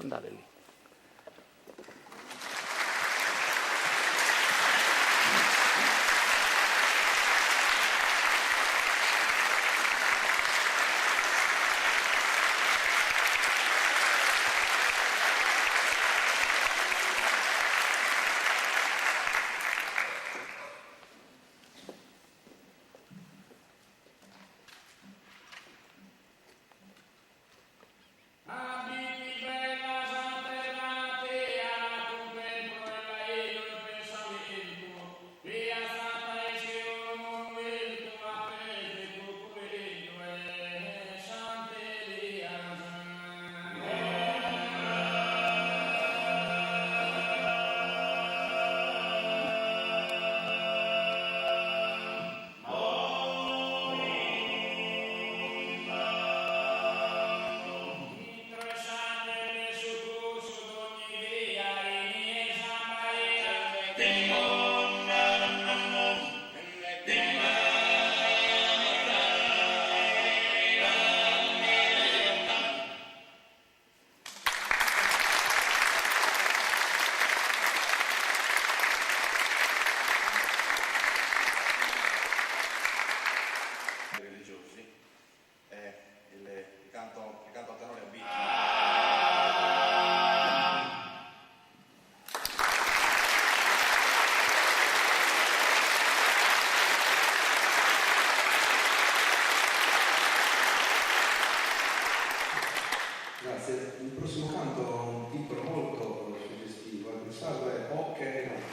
andare lì. Grazie. Il prossimo canto ha un titolo molto suggestivo, il messaggio è Ocche e Notte.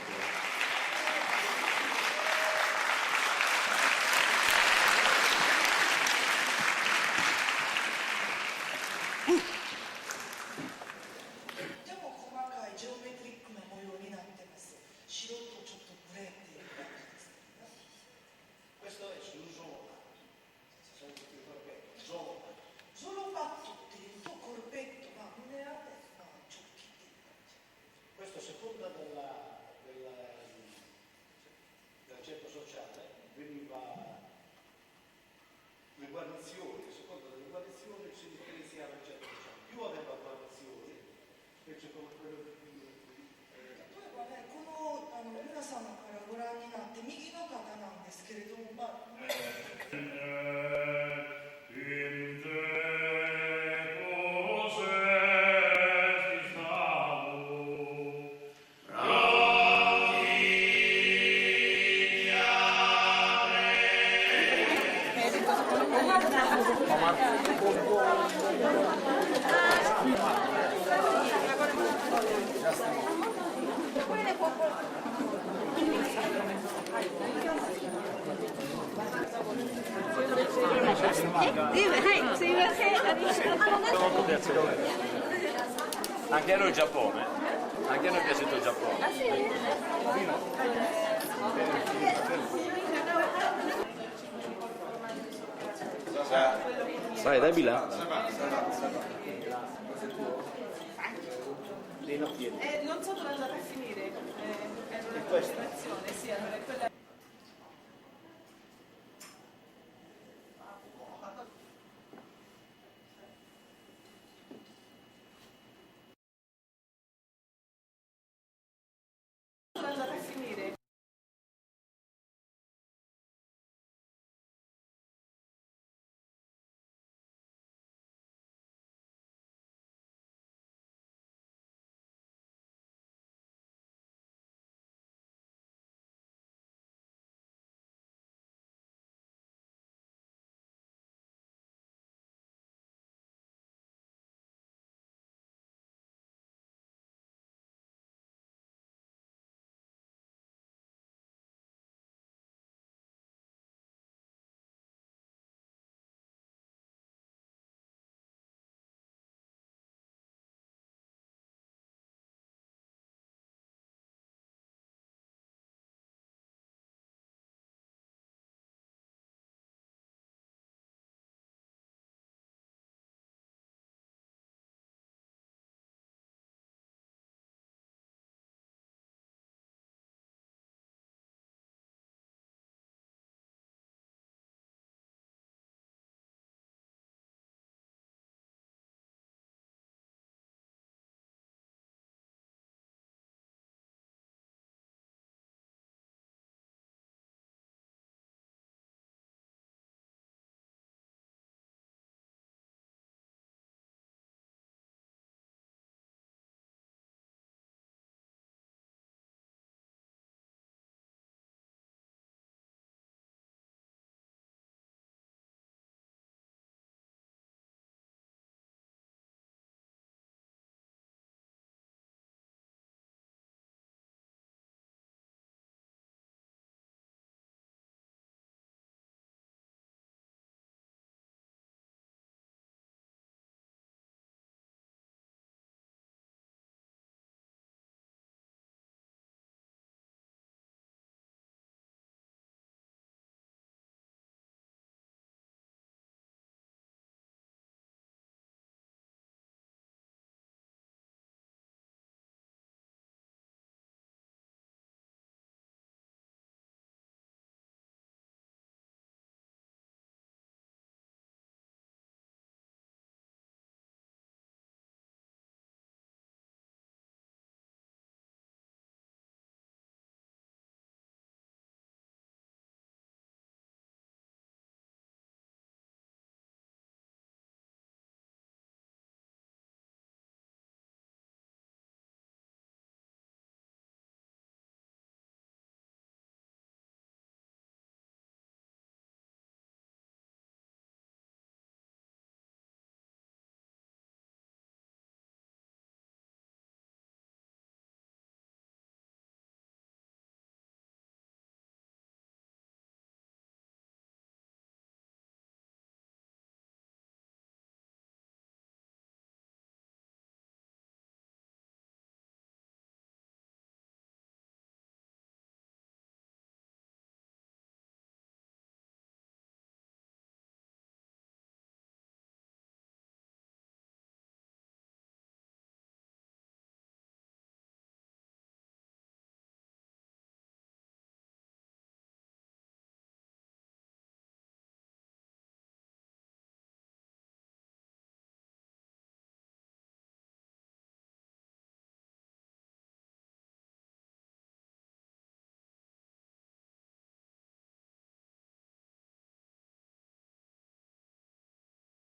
Questo a seconda del centro sociale veniva le guarnizioni, a seconda delle guarnizioni si differenziava il centro sociale. Più aveva guarnizioni, specie come quello di 皆様からご覧になって右の方なんですけれども、Anche a noi il Giappone, anche a noi è piaciuto il Giappone. Sai, dai Bila? Non so dove andare a finire. È questa? Sì, allora è quella. Andare a finire.